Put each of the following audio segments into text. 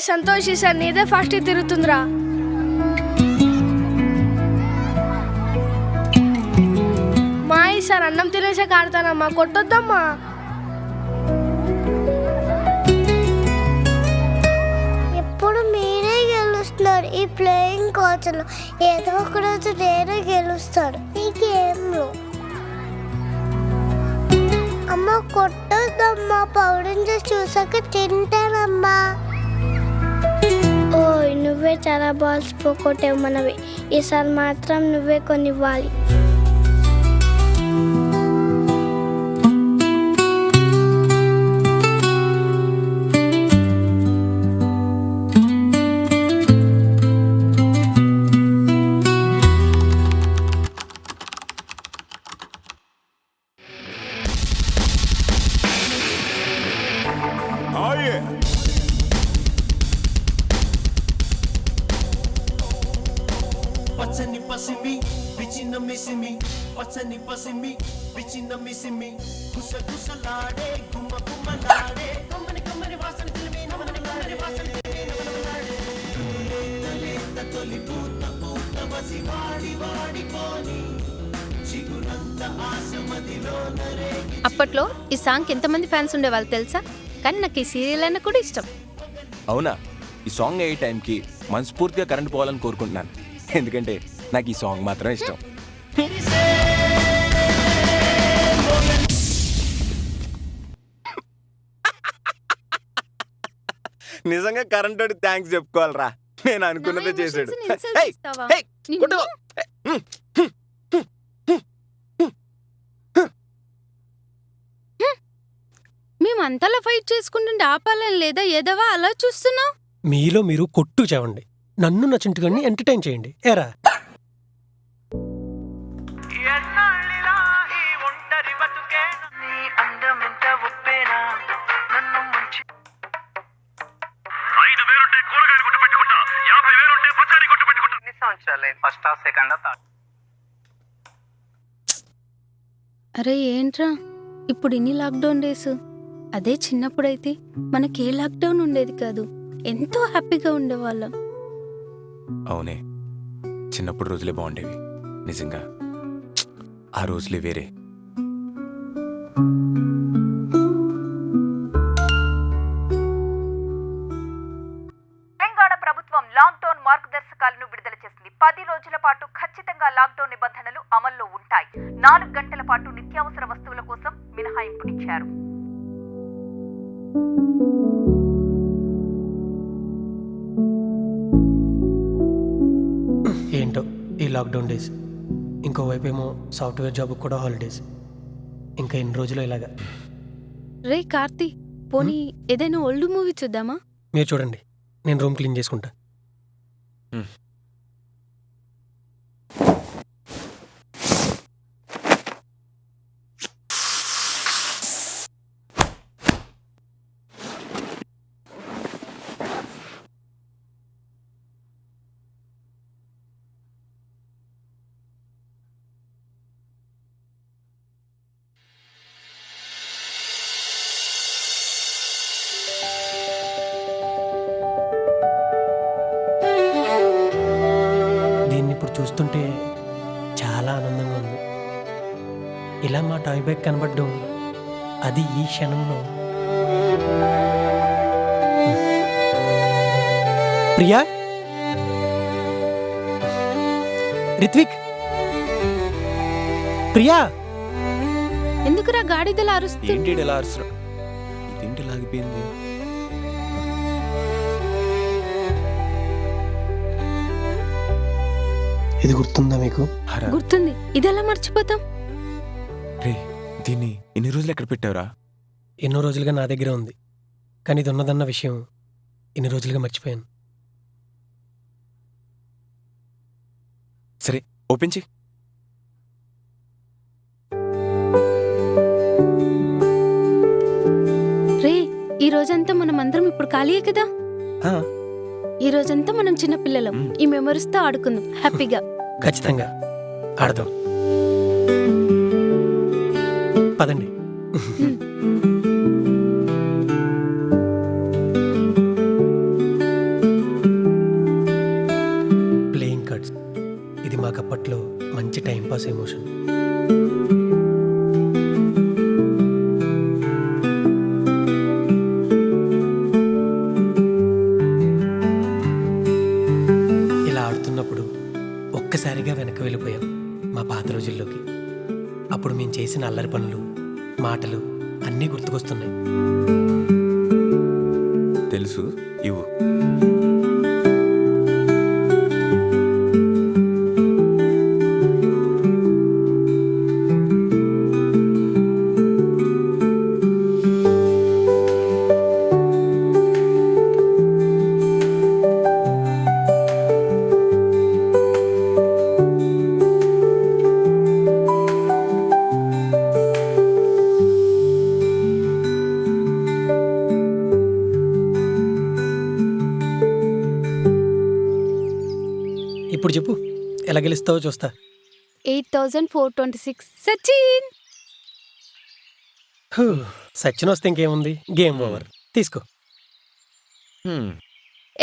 సంతోష్ ఈసారి నీదే ఫాస్ట్ తిరుగుతుందిరా. మా ఈసారి అన్నం తినేసే కాడతానమ్మా, కొట్టొద్దమ్మా. ఎప్పుడు మీరే గెలుస్తున్నారు ఈ ప్లేయింగ్ కోచ్లో. ఏదో ఒక రోజు నేనే గెలుస్తాడు ఈ గేమ్లో. అమ్మ కొట్టొద్దమ్మా, పౌడర్ చూసాక తింటానమ్మా. ఓయ్ నువ్వే చాలా బాల్స్ పోగొట్టావు మనవి. ఈసారి మాత్రం నువ్వే కొనివ్వాలి. పచ్చని పసిమి విచిన మిసిమి, పచ్చని పసిమి విచిన మిసిమి, గుసగుసలాడే గుమ్మ గుమ్మలాడే కమ్మని కమ్మని వాసన తెలివి నమనని కమ్మని వాసన లేత తొలి పూత పూత వసి వాడి వాడిపోని చిగురంత ఆశ మదిలో నరేగి. అప్పట్లో ఈ సాంగ్ ఎంతమంది ఫ్యాన్స్ ఉండేవాళ్ళు తెలుసా? కానీ నాకు ఈ సీరియల్ అన్న కూడా ఇష్టం. అవునా? ఈ సాంగ్ అయ్యే టైంకి మనస్ఫూర్తిగా కరెంట్ పోవాలని కోరుకుంటున్నాను. ఎందుకంటే నాకు ఈ సాంగ్ మాత్రం ఇష్టం. నిజంగా కరెంట్ వాడికి థ్యాంక్స్ చెప్పుకోవాలరా. నేను అనుకున్నదే చేశాడు. మేమంతలా ఫైట్ చేసుకుంటుంటే ఆపాలని లేదా? ఏదవా అలా చూస్తున్నావు? మీలో మీరు కొట్టు చేవండి, నన్ను నా చింటుగాన్ని ఎంటర్టైన్ చేయండి. ఏరా అరే ఏంట్రా ఇప్పుడు ఇన్ని లాక్డౌన్ డేస్? అదే చిన్నప్పుడైతే మనకే లాక్డౌన్ ఉండేది కాదు, ఎంతో హ్యాపీగా ఉండేవాళ్ళం. అవునే, చిన్నప్పుడు రోజులే బాగుండేవి నిజంగా. ఆ రోజులే వేరే. తెలంగాణ ప్రభుత్వం లాక్డౌన్ మార్గదర్శకాలను విడుదల చేసింది. 10 రోజుల పాటు ఖచ్చితంగా లాక్డౌన్ నిబంధనలు అమల్లో ఉంటాయి. 4 గంటల పాటు నిత్యావసర వస్తువుల కోసం మినహాయింపునిచ్చారు. ఏంటో ఈ లాక్డౌన్ డేస్, ఇంకోవైపు ఏమో సాఫ్ట్వేర్ జాబ్ కూడా హాలిడేస్. ఇంకా ఎన్ని రోజులు ఇలాగా? రే కార్తీ, పోనీ ఏదైనా ఓల్డ్ మూవీ చూద్దామా? మీరు చూడండి, నేను రూమ్ క్లీన్ చేసుకుంటా. ఇప్పుడు చూస్తుంటే చాలా ఆనందంగా ఉంది. ఇలా మా టాయ్ బ్యాగ్ కనబడడం, అది ఈ క్షణంలో. ప్రియా, రిత్విక్, ప్రియా, ఎందుకురా గాడిదలా అరుస్తుంది? ఏంటి ఎలా అరుస్తున్నా? ఇదేంటి లాగిపోయింది? ఇది గుర్తుందా మీకు? గుర్తుంది. ఇదెలా మర్చిపోతాం? రే, దీన్ని ఎన్ని రోజులు ఎక్కడ పెట్టావురా? ఎన్నో రోజులుగా నా దగ్గర ఉంది, కానీ ఇది ఉన్నదన్న విషయం ఎన్ని రోజులుగా మర్చిపోయాను. సరే, ఓపెన్ చెయ్యి. రే, ఈ రోజంతా మనం అందరం ఇప్పుడు ఖాళీయే కదా? ఈ రోజంతా మనం చిన్నపిల్లలం. ఈ మెమరీస్ తో ఆడుకుందాం హ్యాపీగా. ఖచ్చితంగా ఆడదాం. పదండి. Boss emotion. ఇలా ఆడుతున్నప్పుడు ఒక్కసారిగా వెనక్కి వెళ్ళిపోయాం మా పాత రోజుల్లోకి. అప్పుడు మేము చేసిన అల్లరి పనులు, మాటలు అన్నీ గుర్తుకొస్తున్నాయి. తెలుసు, ఇవ్వు. ఇప్పుడు చెప్పు, ఎలా గెలుస్తావో చూస్తా. 8426 సచిన్. సచిన్ వస్తే ఇంకేముంది, గేమ్ ఓవర్. తీసుకో.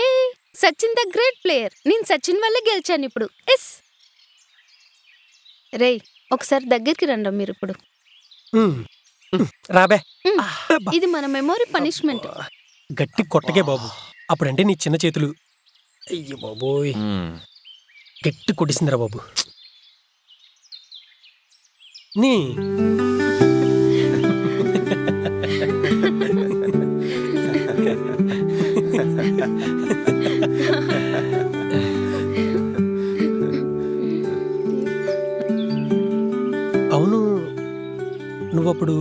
ఏ సచిన్ ద గ్రేట్ ప్లేయర్. నేను సచిన్ వల్ల గెలిచాను ఇప్పుడు. ఎస్ రేయ్, ఒకసారి దగ్గరికి రండి మీరు ఇప్పుడు. రాబే. ఇది మన మెమొరీ పనిష్మెంట్. గట్టి కొట్టకే బాబు. అప్పుడంటే నీ చిన్న చేతులు, అయ్యో బాబోయ్, గట్టి కొట్టేసిందిరా బాబు. నీ అవును, నువ్వప్పుడు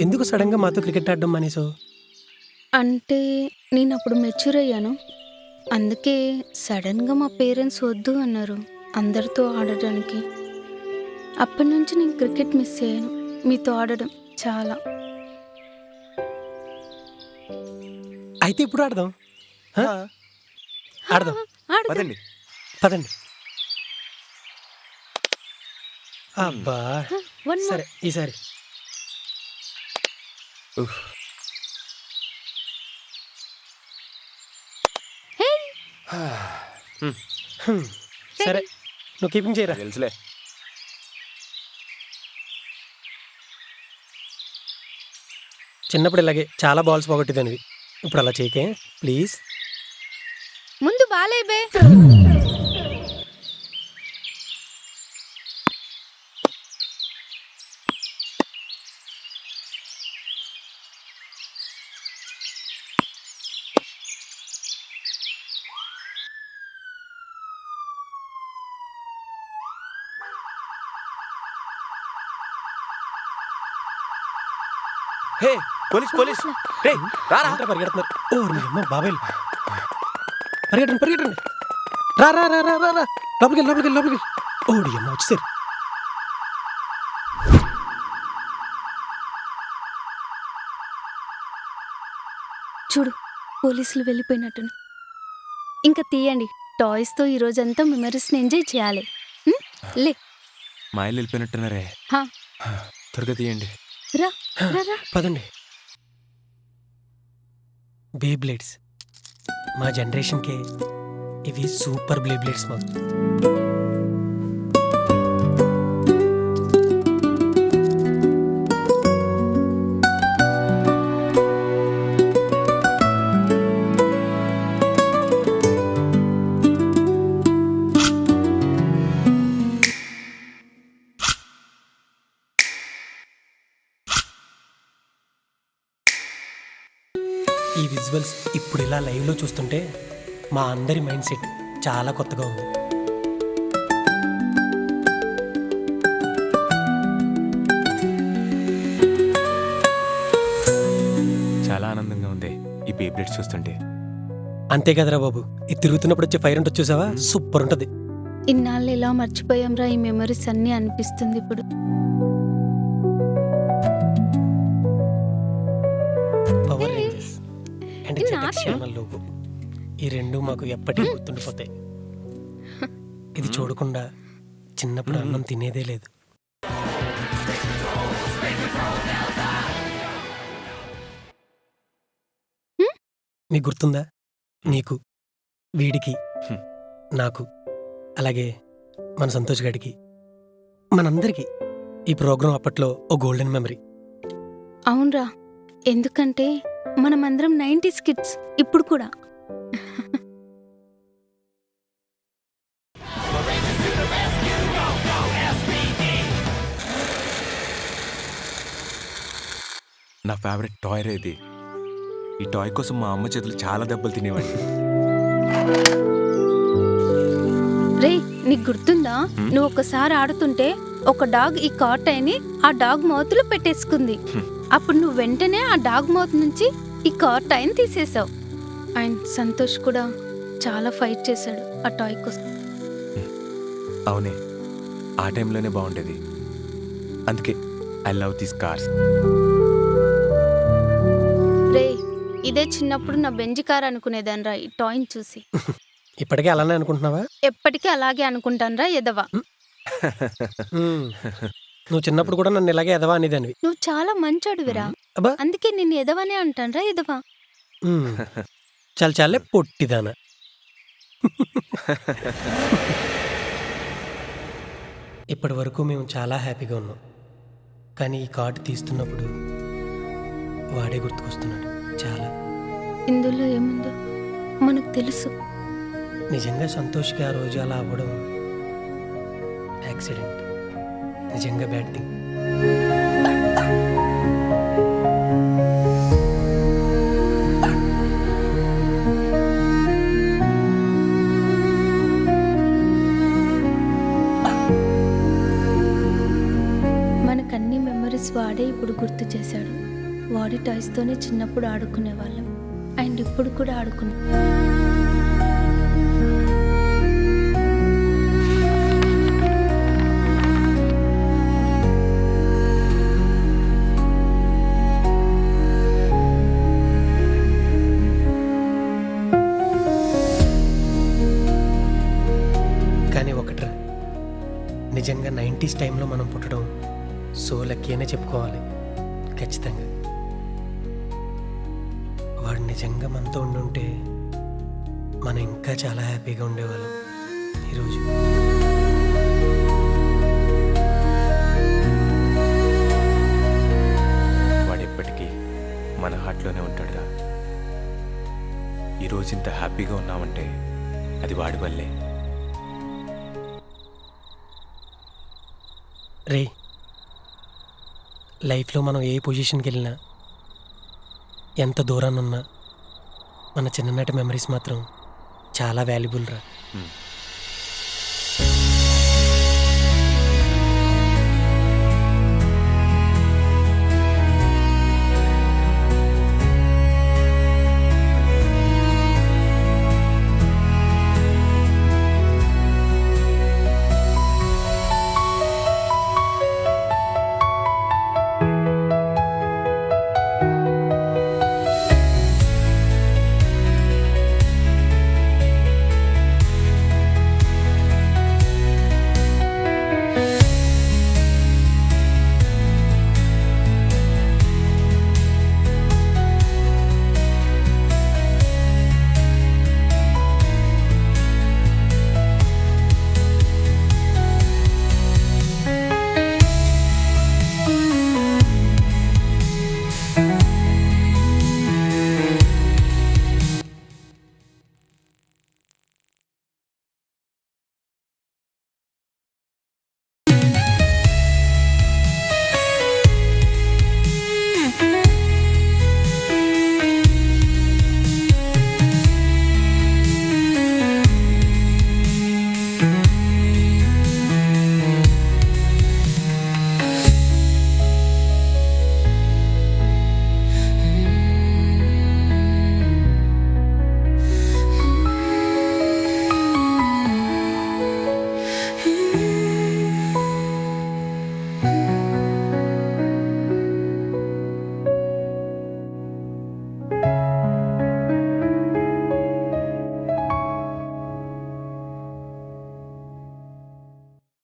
ఎందుకు సడన్గా మాతో క్రికెట్ ఆడడం మానేసావు? అంటే నేను అప్పుడు మెచ్యూర్ అయ్యాను. అందుకే సడన్గా మా పేరెంట్స్ వద్దు అన్నారు అందరితో ఆడడానికి. అప్పటి నుంచి నేను క్రికెట్ మిస్ అయ్యాను. మీతో ఆడడం చాలా. అయితే ఇప్పుడు ఆడదాం. ఆడదాం, పదండి. పదండి. అబ్బా, వన్ సరే ఈసారి. సరే, నువ్వు కీపింగ్ చేయరా. తెలుసులే. చిన్నప్పుడు ఇలాగే చాలా బాల్స్ పోగొట్టేదానివి. ఇప్పుడు అలా చేయకే ప్లీజ్. ముందు బాలే బే. హే, పోలీస్ పోలీస్. రే రారా. ఏంట్రా పరిగెడుతున్నారు? ఓ నీ అమ్మ బాబాయ్, పరిగెట్టండి పరిగెట్టండి. రా రా రా రా రా రా, లోపలికి లోపలికి లోపలికి. ఓడి అమ్మ వచ్చేసారు. చూడు, పోలీసులు వెళ్ళిపోయినట్టు. ఇంకా తీయండి. టాయ్స్తో ఈ రోజంతా మెమరీస్ని ఎంజాయ్ చేయాలి. లే, మా ఇల్లు వెళ్ళిపోయినట్టున్నారే. హా, త్వరగా తీయండి. రా రా రా. పదండి. బే బ్లేడ్స్ మా జనరేషన్కే ఇవి సూపర్ బ్లే బ్లేడ్స్ మా. ఈ విజువల్స్ ఇప్పుడు ఇలా లైవ్లో చూస్తుంటే మా అందరి మైండ్ సెట్ చాలా కొత్తగా ఉంది. చాలా ఆనందంగా ఉంది ఈ బేబ్లెట్స్ చూస్తుంటే. అంతే కదరా బాబు, ఇది తిరుగుతున్నప్పుడు వచ్చే ఫైర్ ఉంటుంది చూసావా, సూపర్ ఉంటుంది. ఇన్నాళ్ళు ఎలా మర్చిపోయాంరా ఈ మెమరీస్ అన్నీ అనిపిస్తుంది ఇప్పుడు. Power Rangers and Jetix logo, ఈ రెండు మాకు ఎప్పటికీ గుర్తుండిపోతాయి. ఇది చూడకుండా చిన్నప్పుడు అన్నం తినేదే లేదు. మీకు గుర్తుందా? నీకు, వీడికి, నాకు, అలాగే మన సంతోష్ గడికి మనందరికీ ఈ ప్రోగ్రాం అప్పట్లో ఓ గోల్డెన్ మెమరీ. అవునరా, ఎందుకంటే మనమందరం 90s కిడ్స్ ఇప్పుడు కూడా. నా ఫేవరెట్ టాయ్ రే ఇది. ఈ టాయ్ కోసం మా అమ్మ చేతులు చాలా దెబ్బలు తినేవాడిని. రే, నీకు గుర్తుందా? నువ్వు ఒకసారి ఆడుతుంటే ఒక డాగ్ ఈ కాట్ అయిని ఆ డాగ్ మౌత్లో పెట్టేసుకుంది. అప్పుడు నువ్వు వెంటనే ఆ డాగ్ మౌత్ నుంచి ఈ కాట్ అయిని తీసేసావు. అండ్ సంతోష్ కూడా చాలా ఫైట్ చేశాడు ఆ టాయ్ కోసం. అవునే, ఆ టైంలోనే బాగుండేది. అందుకే ఐ లవ్ దీస్ కార్స్. రే, ఇదే చిన్నప్పుడు నా బెంజ్ కార్ అనుకునేదాన్రా ఈ టాయ్ని చూసి. ఇప్పటికే అలానే అనుకుంటున్నావా? ఎప్పటికీ అలాగే అనుకుంటాన్రా ఎదవా. నువ్వు చిన్నప్పుడు కూడా నన్ను ఇలాగే ఎదవా అనేదానివి. నువ్వు చాలా మంచోడివిరా, అబ్బా, అందుకే నిన్ను ఎదవనే అంటాన్రా ఎదవా. చాలా చాలే పొట్టిదానా. ఇప్పటి వరకు మేము చాలా హ్యాపీగా ఉన్నాం, కానీ ఈ కార్డు తీస్తున్నప్పుడు వాడే గుర్తుకొస్తున్నాడు చాలా. ఇందులో ఏముందో మనకు తెలుసు. నిజంగా సంతోష్కి ఆ రోజు అలా అవ్వడం యాక్సిడెంట్, నిజంగా బ్యాడ్ థింగ్. మనకన్ని మెమరీస్ వాడే ఇప్పుడు గుర్తు చేశాడు. వాడి టాయ్స్తోనే చిన్నప్పుడు ఆడుకునేవాళ్ళం, అండ్ ఇప్పుడు కూడా ఆడుకునే. కానీ ఒకట్రా, నిజంగా 90s టైంలో మనం పుట్టడం సో లక్కీ అనే చెప్పుకోవాలి ఖచ్చితంగా. వాడు నిజంగా మనతో ఉండుంటే మనం ఇంకా చాలా హ్యాపీగా ఉండేవాళ్ళం ఈరోజు. వాడు ఎప్పటికీ మన హార్ట్లోనే ఉంటాడురా. ఈరోజు ఇంత హ్యాపీగా ఉన్నామంటే అది వాడి వల్లే. రే, లైఫ్లో మనం ఏ పొజిషన్కి వెళ్ళినా, ఎంత దూరానున్నా, మన చిన్ననాటి మెమరీస్ మాత్రం చాలా వాల్యుబుల్ రా.